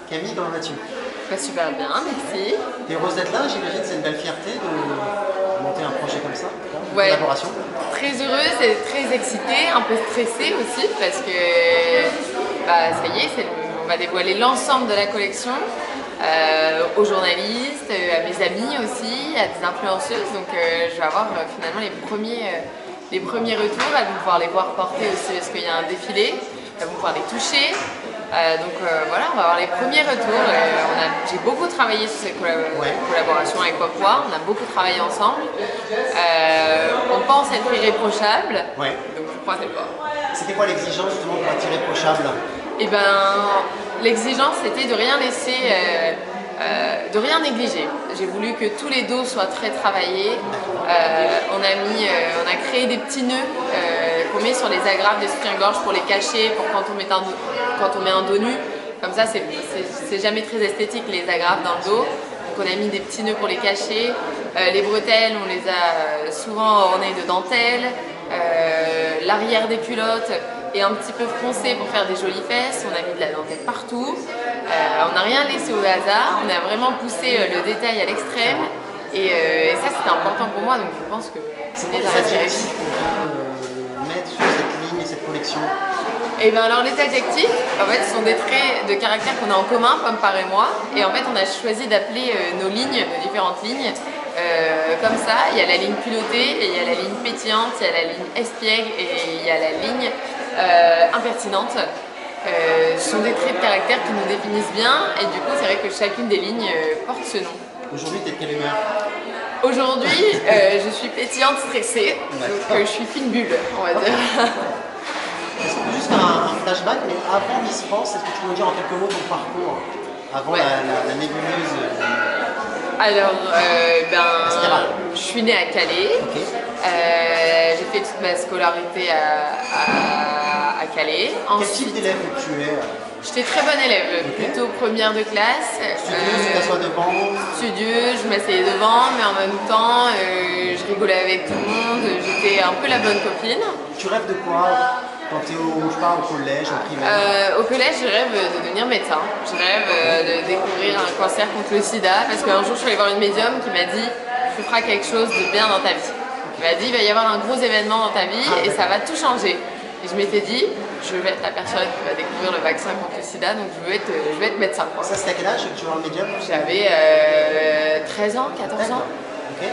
Camille, comment vas-tu? Super bien, merci. T'es heureuse d'être là, j'imagine, c'est une belle fierté de monter un projet comme ça, une Ouais, collaboration. très heureuse et très excitée, un peu stressée aussi parce que ça y est, on va dévoiler l'ensemble de la collection aux journalistes, à mes amis aussi, à des influenceuses. Donc je vais avoir finalement les premiers retours, elles vont pouvoir les voir porter aussi parce qu'il y a un défilé, elles vont pouvoir les toucher. Voilà, on va avoir les premiers retours. J'ai beaucoup travaillé sur cette collaboration avec Popoir, on a beaucoup travaillé ensemble. On pense être irréprochable, Ouais. donc je crois que c'est pas. C'était quoi l'exigence justement pour être irréprochable? Et l'exigence c'était de rien laisser, de rien négliger. J'ai voulu que tous les dos soient très travaillés. On a créé des petits nœuds qu'on met sur les agrafes des soutiens-gorge pour les cacher, pour quand on met un dos nu. Comme ça, c'est jamais très esthétique les agrafes dans le dos. Donc on a mis des petits nœuds pour les cacher. Les bretelles, on les a souvent ornées de dentelle. L'arrière des culottes est un petit peu froncé pour faire des jolies fesses. On a mis de la dentelle partout. On n'a rien laissé au hasard. On a vraiment poussé le détail à l'extrême. Et ça, c'était important pour moi. Donc je pense que c'est déjà réussi qu'on peut mettre sur cette ligne et cette collection. Et alors les adjectifs, en fait, ce sont des traits de caractère qu'on a en commun, Pompar et moi. Et en fait, on a choisi d'appeler nos différentes lignes, comme ça. Il y a la ligne culottée, et il y a la ligne pétillante, il y a la ligne espiègle et il y a la ligne impertinente. Ce sont des traits de caractère qui nous définissent bien. Et du coup, c'est vrai que chacune des lignes porte ce nom. Aujourd'hui, t'es de quelle humeur? Aujourd'hui, je suis pétillante, stressée. Donc je suis fine bulle, on va dire. Est-ce qu'on peut juste faire un flashback, mais avant Miss France, est-ce que tu peux nous dire en quelques mots ton parcours avant la nébuleuse Alors, je suis née à Calais. Okay. J'ai fait toute ma scolarité à Calais. Quel type d'élève tu es? J'étais très bonne élève, plutôt première de classe. Studieuse, tu t'assois devant? Studieuse, je m'asseyais devant, mais en même temps, je rigolais avec tout le monde. J'étais un peu la bonne copine. Tu rêves de quoi quand tu es au collège, au primaire? Au collège, je rêve de devenir médecin. Je rêve de découvrir un cancer contre le sida, parce qu'un jour, je suis allée voir une médium qui m'a dit « Tu feras quelque chose de bien dans ta vie ». Il m'a dit « Il va y avoir un gros événement dans ta vie et ça va tout changer ». Et je m'étais dit « Je vais être la personne qui va découvrir le vaccin contre le sida, donc je veux être médecin ». Ça, c'était à quel âge que tu vois un médium? J'avais 13 ans, 14 ans. Okay.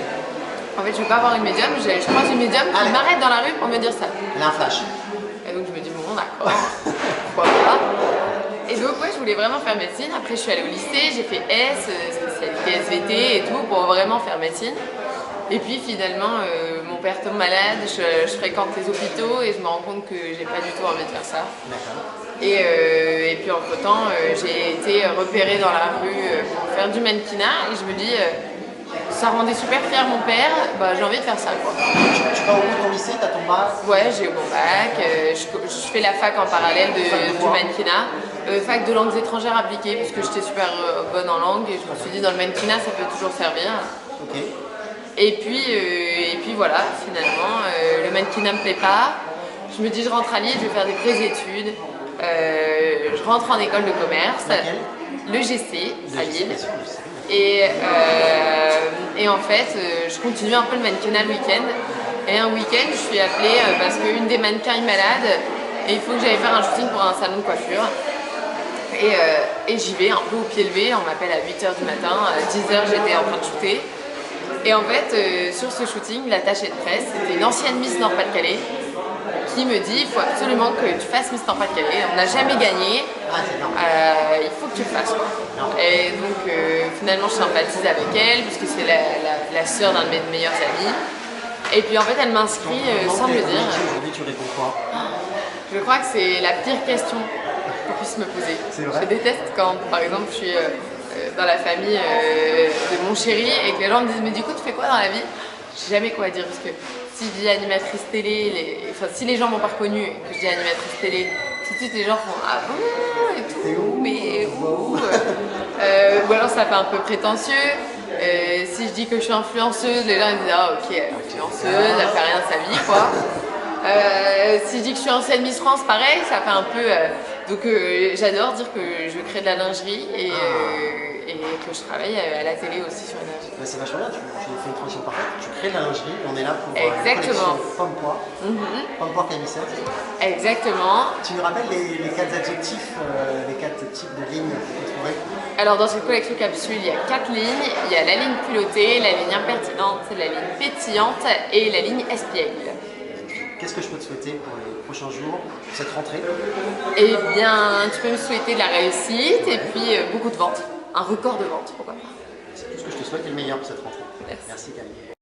En fait, je ne veux pas avoir une médium, je croise une médium qui m'arrête dans la rue pour me dire ça. Elle a un flash. Et donc je me dis bon d'accord, pourquoi pas. Et donc je voulais vraiment faire médecine. Après je suis allée au lycée, j'ai fait spécialité SVT et tout pour vraiment faire médecine. Et puis finalement mon père tombe malade, je fréquente les hôpitaux et je me rends compte que j'ai pas du tout envie de faire ça. Et puis entre temps j'ai été repérée dans la rue pour faire du mannequinat et je me dis ça rendait super fier mon père, j'ai envie de faire ça quoi. Tu vas au bout de ton lycée, t'as ton bac? Ouais, j'ai eu mon bac, je fais la fac en parallèle du mannequinat, fac de langues étrangères appliquées parce que j'étais super bonne en langue et je me suis dit dans le mannequinat ça peut toujours servir. Okay. Et puis voilà, finalement, le mannequinat me plaît pas, je me dis je rentre à Lille, je vais faire des vraies études, je rentre en école de commerce, le GC à Lille. Et en fait, je continue un peu le mannequinat le week-end. Et un week-end, je suis appelée parce qu'une des mannequins est malade et il faut que j'aille faire un shooting pour un salon de coiffure. Et j'y vais un peu au pied levé, on m'appelle à 8h du matin, à 10h j'étais en train de shooter. Et en fait, sur ce shooting, l'attachée de presse, c'était une ancienne Miss Nord-Pas-de-Calais qui me dit il faut absolument que tu fasses Miss Nord-Pas-de-Calais, on n'a jamais gagné, il faut que tu le fasses. Et donc finalement je sympathise avec elle puisque c'est la sœur d'un de mes meilleurs amis. Et puis en fait elle m'inscrit sans me le dire. Aujourd'hui tu réponds quoi? Je crois que c'est la pire question qu'on puisse me poser. Je déteste quand par exemple je suis dans la famille de mon chéri et que les gens me disent mais du coup tu fais quoi dans la vie? Je sais jamais quoi dire parce que si je dis animatrice télé, si les gens m'ont pas reconnue et que je dis animatrice télé, tout de suite les gens font ah bon et tout, mais où ou alors ça fait un peu prétentieux. Si je dis que je suis influenceuse, les gens ils disent ah ok, influenceuse, elle fait rien de sa vie quoi. Si je dis que je suis ancienne Miss France, pareil, ça fait un peu Donc j'adore dire que je crée de la lingerie et que je travaille à la télé aussi sur énergie. Bah, c'est vachement bien, tu fais une transition parfaite. Tu crées de la lingerie, on est là pour Exactement. Pomme-poire. Pomme-poire camisette. Exactement. Tu nous rappelles les 4 adjectifs, les 4 types de lignes qu'on trouverait? Alors dans cette collection capsule, il y a 4 lignes. Il y a la ligne culottée, la ligne impertinente, la ligne pétillante et la ligne espiègle. Qu'est-ce que je peux te souhaiter pour les prochains jours, pour cette rentrée? Eh bien, tu peux me souhaiter de la réussite et puis beaucoup de ventes. Un record de ventes, pourquoi pas. C'est tout ce que je te souhaite et le meilleur pour cette rentrée. Merci. Merci Camille.